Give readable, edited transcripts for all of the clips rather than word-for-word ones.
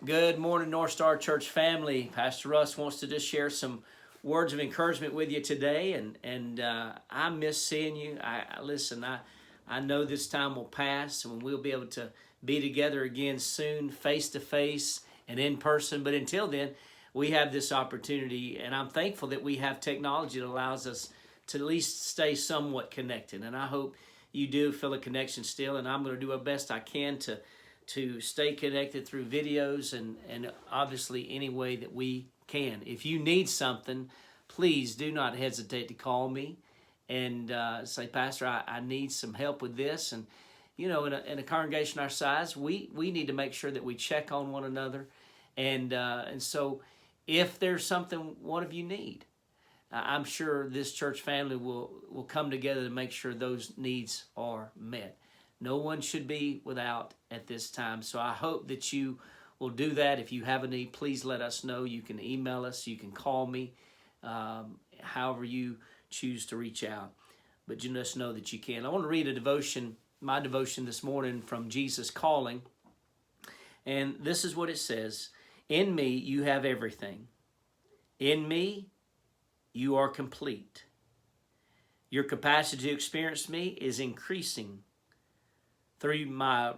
Good morning, North Star Church family. Pastor Russ wants to just share some words of encouragement with you today, and I miss seeing you. I know this time will pass, and we'll be able to be together again soon, face to face and in person. But until then, we have this opportunity, and I'm thankful that we have technology that allows us to at least stay somewhat connected. And I hope you do feel a connection still, and I'm going to do the best I can to stay connected through videos and obviously any way that we can. If you need something, please do not hesitate to call me and say, Pastor, I need some help with this. And, you know, in a congregation our size, we need to make sure that we check on one another. And so if there's something one of you need, I'm sure this church family will come together to make sure those needs are met. No one should be without at this time. So I hope that you will do that. If you have a need, please let us know. You can email us. You can call me, however you choose to reach out. But you just know that you can. I want to read my devotion this morning from Jesus Calling. And this is what it says. In me, you have everything. In me, you are complete. Your capacity to experience me is increasing through my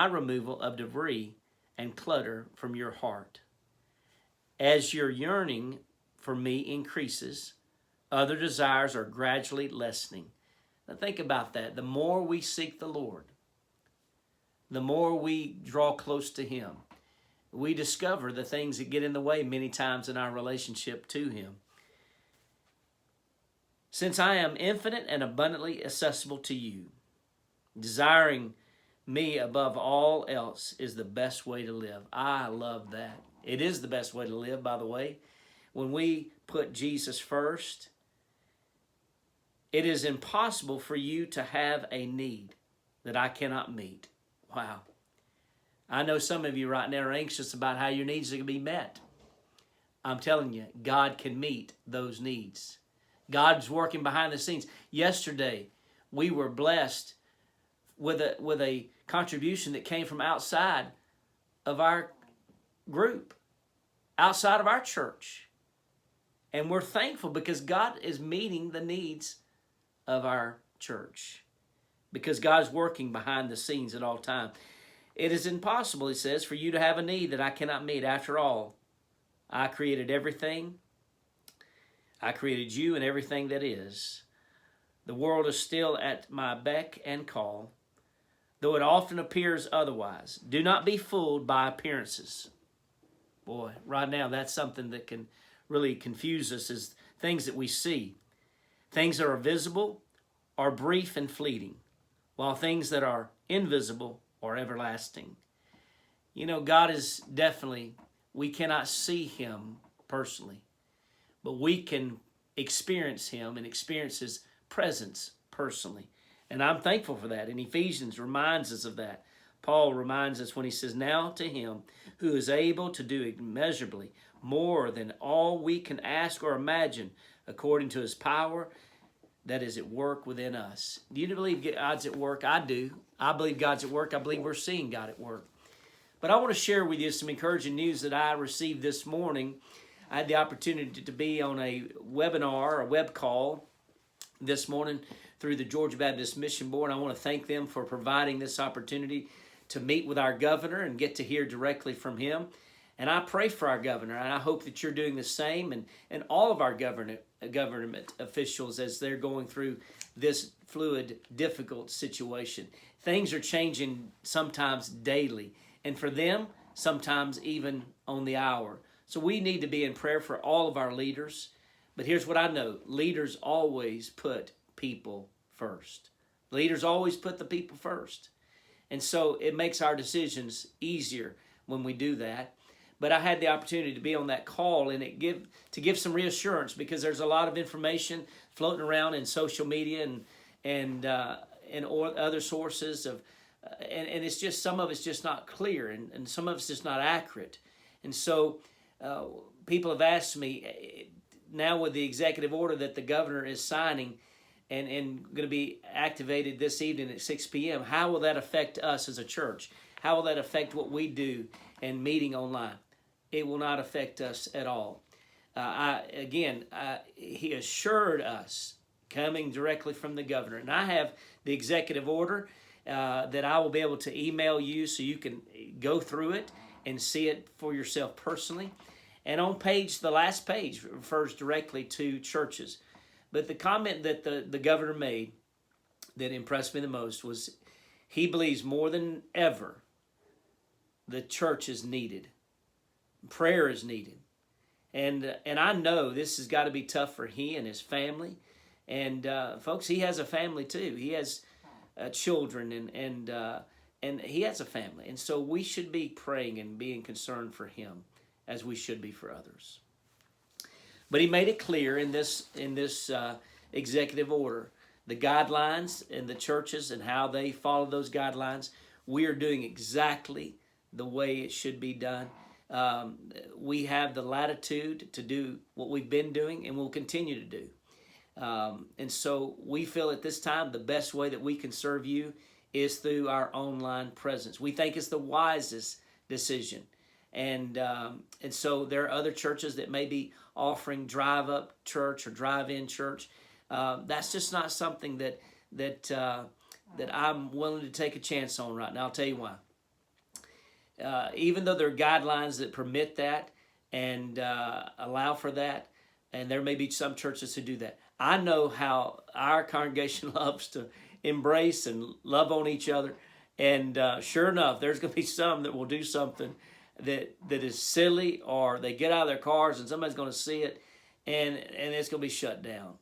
removal of debris and clutter from your heart. As your yearning for me increases, other desires are gradually lessening. Now think about that. The more we seek the Lord, the more we draw close to Him, we discover the things that get in the way many times in our relationship to Him. Since I am infinite and abundantly accessible to you, desiring me above all else is the best way to live. I love that. It is the best way to live, by the way. When we put Jesus first, it is impossible for you to have a need that I cannot meet. Wow. I know some of you right now are anxious about how your needs are going to be met. I'm telling you, God can meet those needs. God's working behind the scenes. Yesterday, we were blessed with a contribution that came from outside of our group, outside of our church. And we're thankful because God is meeting the needs of our church, because God's working behind the scenes at all times. It is impossible, He says, for you to have a need that I cannot meet. After all, I created everything. I created you and everything that is. The world is still at my beck and call, though it often appears otherwise. Do not be fooled by appearances. Boy, right now that's something that can really confuse us, is things that we see. Things that are visible are brief and fleeting, while things that are invisible are everlasting. You know, God is definitely, we cannot see Him personally, but we can experience Him and experience His presence personally. And I'm thankful for that. And Ephesians reminds us of that. Paul reminds us when he says, now to Him who is able to do immeasurably more than all we can ask or imagine, according to His power that is at work within us. Do you believe God's at work? I do. I believe God's at work. I believe we're seeing God at work. But I want to share with you some encouraging news that I received this morning. I had the opportunity to be on a webinar, a web call this morning through the Georgia Baptist Mission Board. I want to thank them for providing this opportunity to meet with our governor and get to hear directly from him. And I pray for our governor, and I hope that you're doing the same, and all of our government officials as they're going through this fluid, difficult situation. Things are changing sometimes daily, and for them, sometimes even on the hour. So we need to be in prayer for all of our leaders. But here's what I know. Leaders always put people first. Leaders always put the people first. And so it makes our decisions easier when we do that. But I had the opportunity to be on that call and to give some reassurance, because there's a lot of information floating around in social media and other sources and it's just, some of it's just not clear, and some of it's just not accurate. And so people have asked me now, with the executive order that the governor is signing and going to be activated this evening at 6 p.m., how will that affect us as a church? How will that affect what we do and meeting online? It will not affect us at all. He assured us, coming directly from the governor, and I have the executive order that I will be able to email you so you can go through it and see it for yourself personally. And on the last page refers directly to churches. But the comment that the governor made that impressed me the most was he believes more than ever the church is needed. Prayer is needed. And I know this has got to be tough for he and his family. And folks, he has a family too. He has children and he has a family. And so we should be praying and being concerned for him as we should be for others. But he made it clear in this executive order, the guidelines in the churches and how they follow those guidelines. We are doing exactly the way it should be done. We have the latitude to do what we've been doing and will continue to do. And so we feel at this time the best way that we can serve you is through our online presence. We think it's the wisest decision. And so there are other churches that may be offering drive-up church or drive-in church. That's just not something that I'm willing to take a chance on right now. I'll tell you why. Even though there are guidelines that permit that and allow for that, and there may be some churches who do that, I know how our congregation loves to embrace and love on each other. And sure enough, there's going to be some that will do something that is silly, or they get out of their cars and somebody's going to see it, and it's going to be shut down.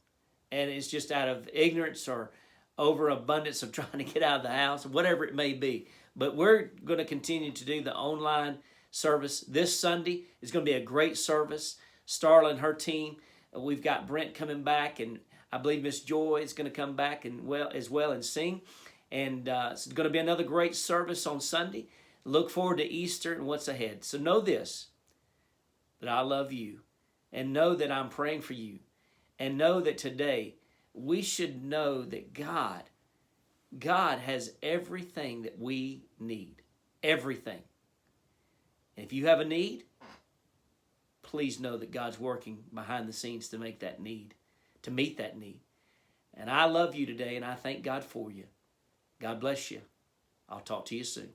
And it's just out of ignorance or overabundance of trying to get out of the house, whatever it may be. But we're going to continue to do the online service. This Sunday is going to be a great service. Starla and her team, we've got Brent coming back, and I believe Miss Joy is going to come back as well and sing. And it's going to be another great service on Sunday. Look forward to Easter and what's ahead. So know this, that I love you, and know that I'm praying for you, and know that today we should know that God has everything that we need. Everything. And if you have a need, please know that God's working behind the scenes to meet that need. And I love you today, and I thank God for you. God bless you. I'll talk to you soon.